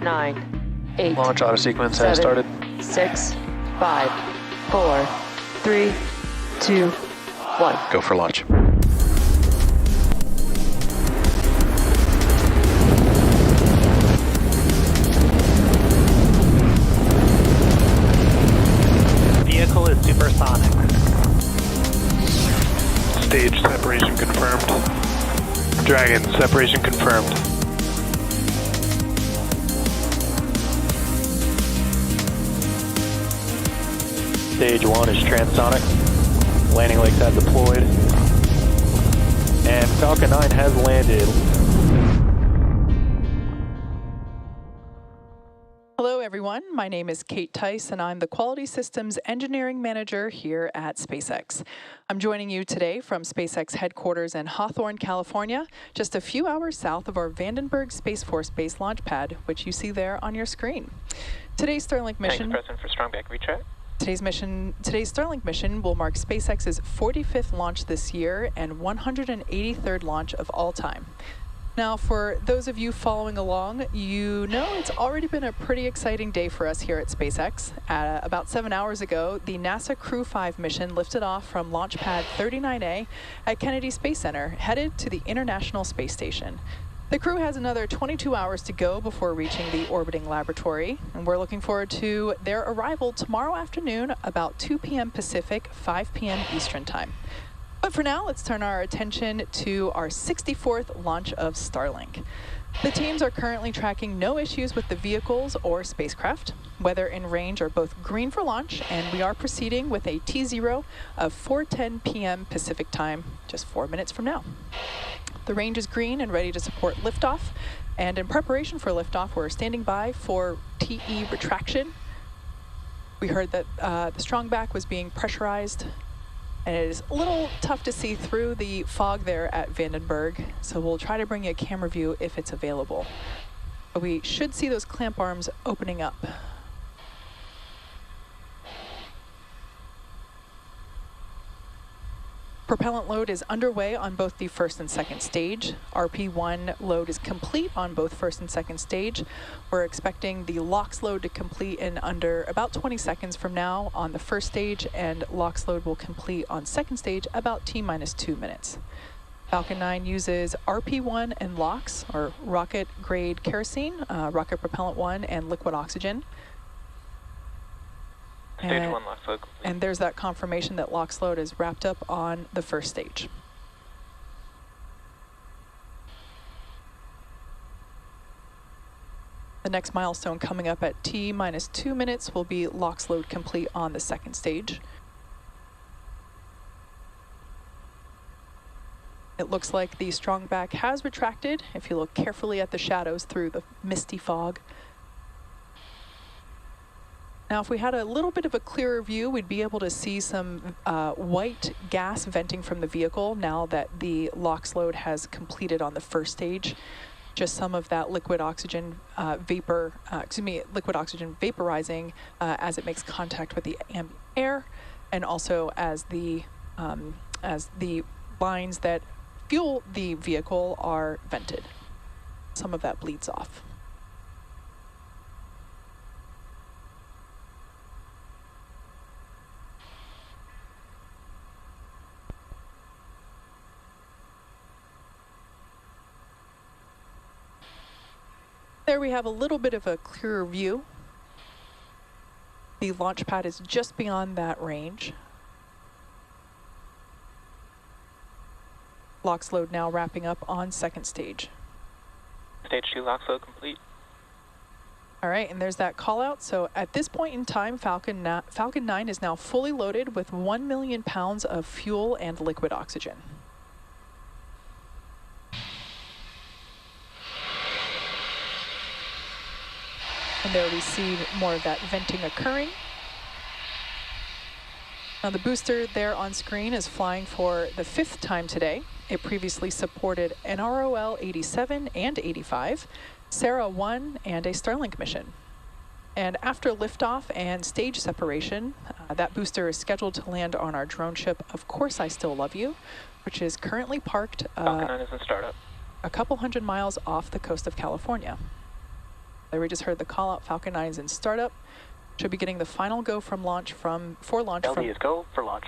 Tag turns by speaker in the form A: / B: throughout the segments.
A: 9, 8,
B: Launch auto sequence
A: 7,
B: has started.
A: 6, 5, 4, 3, 2, 1.
B: Go for launch. Separation confirmed. Stage 1 is transonic. Landing legs have deployed. And Falcon 9 has landed.
C: Hello everyone, my name is Kate Tice and I'm the Quality Systems Engineering Manager here at SpaceX. I'm joining you today from SpaceX headquarters in Hawthorne, California, just a few hours south of our Vandenberg Space Force Base launch pad, which you see there on your screen. Today's Starlink mission...
D: Thanks, President, for strongback retract.
C: Today's Starlink mission will mark SpaceX's 45th launch this year and 183rd launch of all time. Now, for those of you following along, you know it's already been a pretty exciting day for us here at SpaceX. About 7 hours ago, the NASA Crew 5 mission lifted off from Launch Pad 39A at Kennedy Space Center, headed to the International Space Station. The crew has another 22 hours to go before reaching the orbiting laboratory, and we're looking forward to their arrival tomorrow afternoon about 2 p.m. Pacific, 5 p.m. Eastern Time. But for now, let's turn our attention to our 64th launch of Starlink. The teams are currently tracking no issues with the vehicles or spacecraft. Weather and range are both green for launch, and we are proceeding with a T0 of 4:10 p.m. Pacific Time, just 4 minutes from now. The range is green and ready to support liftoff, and in preparation for liftoff, we're standing by for TE retraction. We heard that the strongback was being pressurized, and it is a little tough to see through the fog there at Vandenberg, so we'll try to bring you a camera view if it's available. But we should see those clamp arms opening up. Propellant load is underway on both the first and second stage. RP1 load is complete on both first and second stage. We're expecting the LOX load to complete in under about 20 seconds from now on the first stage, and LOX load will complete on second stage about T-minus 2 minutes. Falcon 9 uses RP1 and LOX, or rocket grade kerosene, rocket propellant 1, and liquid oxygen.
D: Stage 1 LOX load complete.
C: And there's that confirmation that LOX load is wrapped up on the first stage. The next milestone coming up at T-minus 2 minutes will be LOX load complete on the second stage. It looks like the strongback has retracted if you look carefully at the shadows through the misty fog. Now, if we had a little bit of a clearer view, we'd be able to see some white gas venting from the vehicle now that the LOX load has completed on the first stage. Just some of that liquid oxygen liquid oxygen vaporizing as it makes contact with the ambient air, and also as the lines that fuel the vehicle are vented. Some of that bleeds off. There we have a little bit of a clearer view. The launch pad is just beyond that range. LOX load now wrapping up on second stage.
D: Stage 2 LOX load complete.
C: All right, and there's that call out. So at this point in time, Falcon 9 is now fully loaded with 1 million pounds of fuel and liquid oxygen. And there we see more of that venting occurring. Now the booster there on screen is flying for the 5th time today. It previously supported NROL 87 and 85, será 1, and a Starlink mission. And after liftoff and stage separation, that booster is scheduled to land on our drone ship, Of Course I Still Love You, which is currently parked
D: Falcon 9 is in startup.
C: a couple hundred miles off the coast of California. There we just heard the call out. Falcon 9 is in startup. Should be getting the final go for launch
D: LD is go for launch.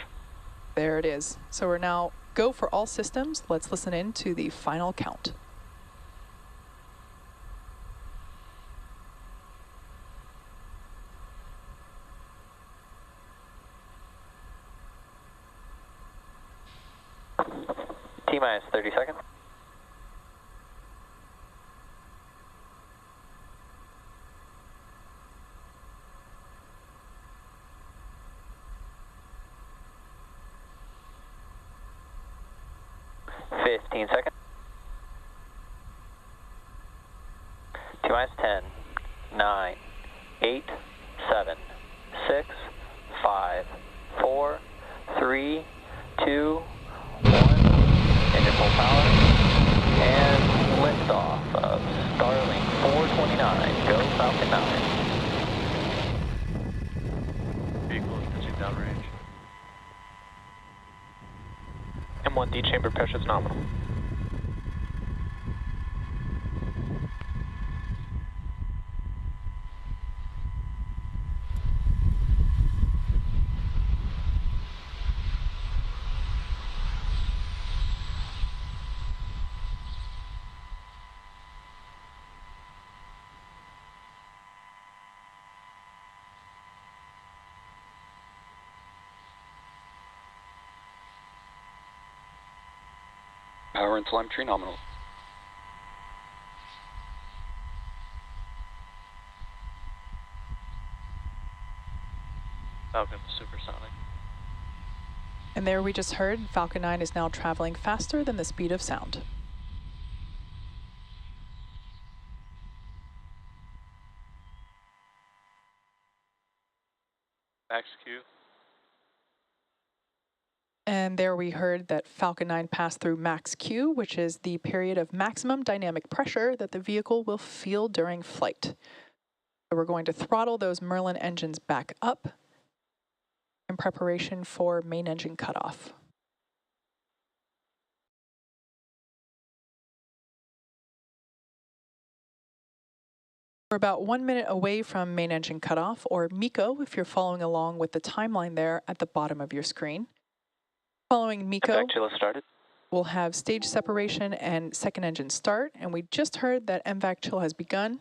C: There it is. So we're now go for all systems. Let's listen in to the final count.
D: T-minus 30 seconds. 15 seconds. T-minus 10, 9, 8, 7, 6, 5, 4, 3, 2, 1. Engine full power. And liftoff of Starlink 429. Go Falcon 9.
B: Vehicle is pitching downrange.
D: M1D chamber pressure is nominal.
E: Power and telemetry nominal.
B: Falcon supersonic.
C: And there we just heard Falcon 9 is now traveling faster than the speed of sound.
B: Max Q.
C: And there we heard that Falcon 9 passed through max Q, which is the period of maximum dynamic pressure that the vehicle will feel during flight. So we're going to throttle those Merlin engines back up in preparation for main engine cutoff. We're about 1 minute away from main engine cutoff, or MECO, if you're following along with the timeline there at the bottom of your screen. Following MECO,
D: started.
C: we'll have stage separation and second engine start, and we just heard that MVAC chill has begun.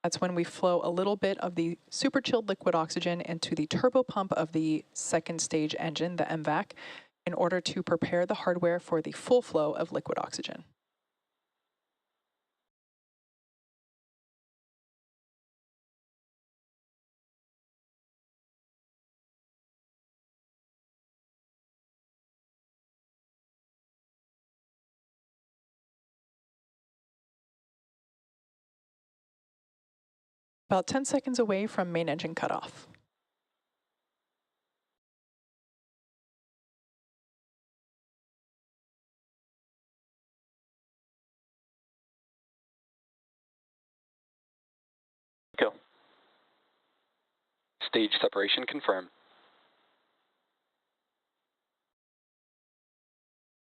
C: That's when we flow a little bit of the super chilled liquid oxygen into the turbo pump of the second stage engine, the MVAC, in order to prepare the hardware for the full flow of liquid oxygen. About 10 seconds away from main engine cutoff.
D: Go.
E: Stage separation confirmed.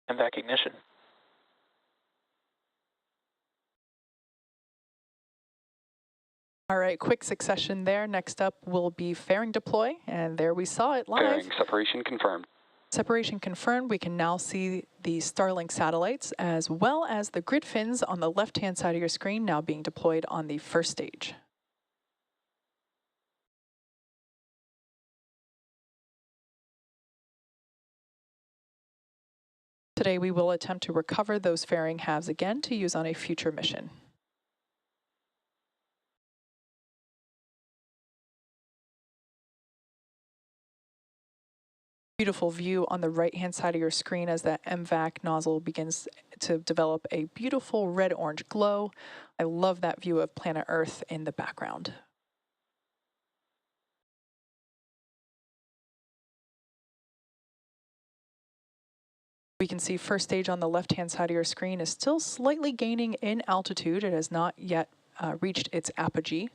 D: MVAC ignition.
C: All right, quick succession there. Next up will be fairing deploy, and there we saw it live.
E: Fairing separation confirmed.
C: Separation confirmed. We can now see the Starlink satellites as well as the grid fins on the left-hand side of your screen now being deployed on the first stage. Today we will attempt to recover those fairing halves again to use on a future mission. Beautiful view on the right-hand side of your screen as that MVAC nozzle begins to develop a beautiful red-orange glow. I love that view of planet Earth in the background. We can see first stage on the left-hand side of your screen is still slightly gaining in altitude. It has not yet reached its apogee.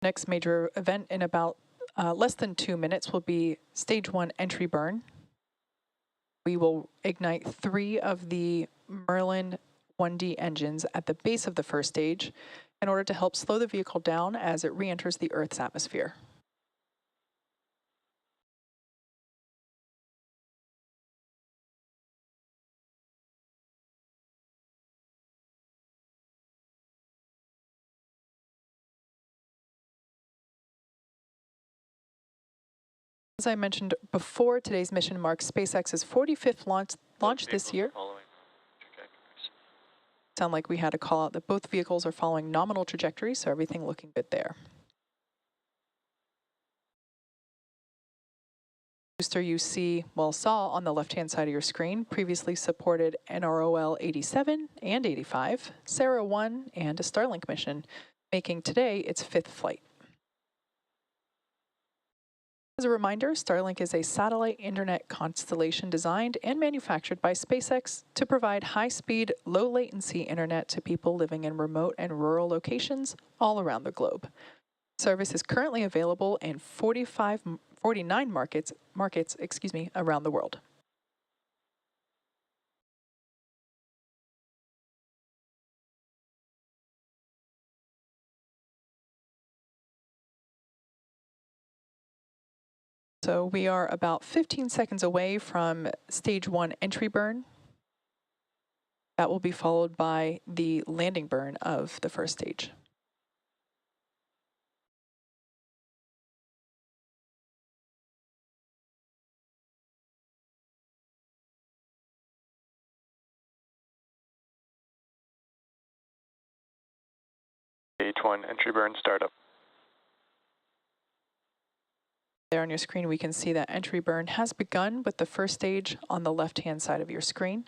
C: Next major event in about less than 2 minutes will be stage 1 entry burn. We will ignite 3 of the Merlin 1D engines at the base of the first stage in order to help slow the vehicle down as it re-enters the Earth's atmosphere. As I mentioned before, today's mission marks SpaceX's 45th launch this year. Sound like we had a call out that both vehicles are following nominal trajectories, so everything looking good there. Booster you saw on the left-hand side of your screen previously supported NROL 87 and 85, Sarah 1, and a Starlink mission, making today its 5th flight. As a reminder, Starlink is a satellite internet constellation designed and manufactured by SpaceX to provide high-speed, low-latency internet to people living in remote and rural locations all around the globe. Service is currently available in 49 markets around the world. So we are about 15 seconds away from stage 1 entry burn. That will be followed by the landing burn of the first stage.
B: Stage 1 entry burn startup.
C: There on your screen, we can see that entry burn has begun with the first stage on the left-hand side of your screen.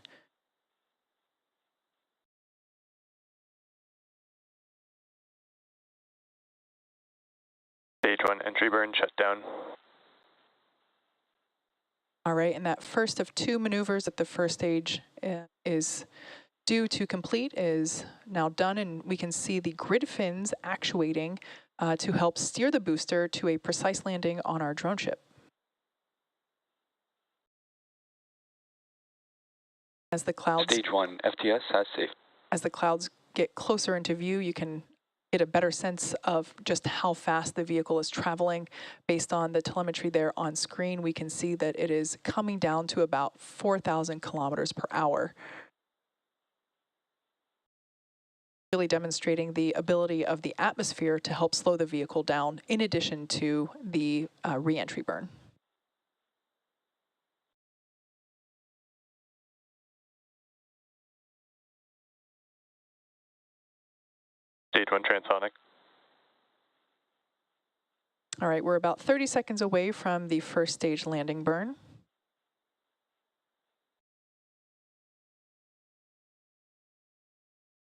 B: Stage 1 entry burn shut down.
C: All right, and that first of 2 maneuvers that the first stage is due to complete is now done, and we can see the grid fins actuating to help steer the booster to a precise landing on our drone ship. As the clouds...
E: Stage 1, FTS has safe.
C: As the clouds get closer into view, you can get a better sense of just how fast the vehicle is traveling. Based on the telemetry there on screen, we can see that it is coming down to about 4,000 kilometers per hour. Really demonstrating the ability of the atmosphere to help slow the vehicle down in addition to the re-entry burn.
B: Stage 1 transonic.
C: All right, we're about 30 seconds away from the first stage landing burn.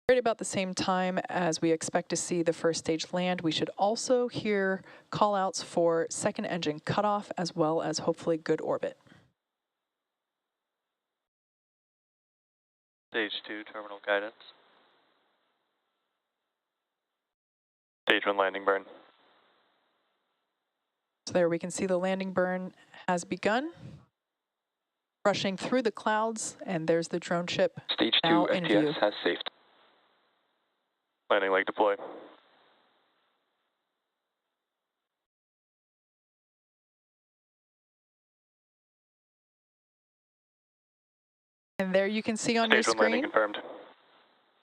C: Right about the same time as we expect to see the first stage land, we should also hear call-outs for second engine cutoff as well as hopefully good orbit.
B: Stage 2 terminal guidance. Stage 1 landing burn.
C: So there we can see the landing burn has begun. Rushing through the clouds, and there's the drone ship
E: Stage 2,
C: now in view.
E: FTS has safe.
B: Landing leg deploy.
C: And there you can see on your
B: Stage 1 landing
C: screen
B: confirmed.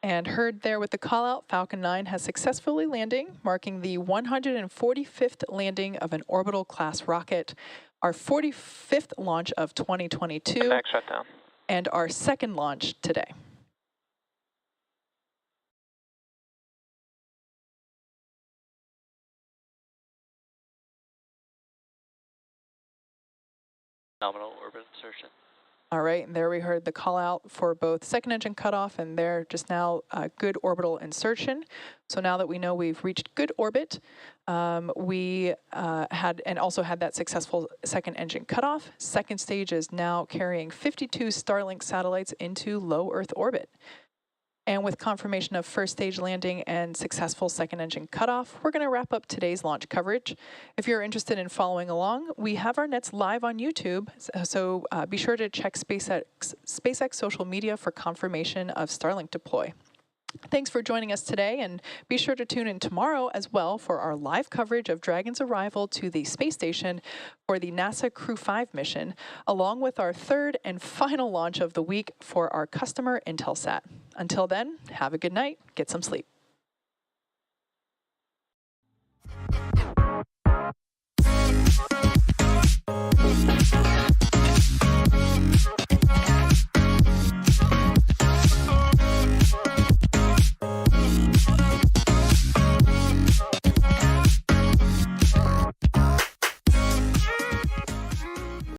C: and heard there with the call out, Falcon 9 has successfully landing, marking the 145th landing of an orbital class rocket, our 45th launch of 2022,
D: Back shutdown.
C: and our second launch today.
D: Nominal orbit insertion.
C: All right, and there we heard the call out for both second engine cutoff and there just now good orbital insertion. So now that we know we've reached good orbit, we also had that successful second engine cutoff. Second stage is now carrying 52 Starlink satellites into low Earth orbit. And with confirmation of first stage landing and successful second engine cutoff, we're going to wrap up today's launch coverage. If you're interested in following along, we have our nets live on YouTube, so be sure to check SpaceX social media for confirmation of Starlink deploy. Thanks for joining us today, and be sure to tune in tomorrow as well for our live coverage of Dragon's arrival to the space station for the NASA Crew 5 mission, along with our third and final launch of the week for our customer Intelsat. Until then, have a good night, get some sleep.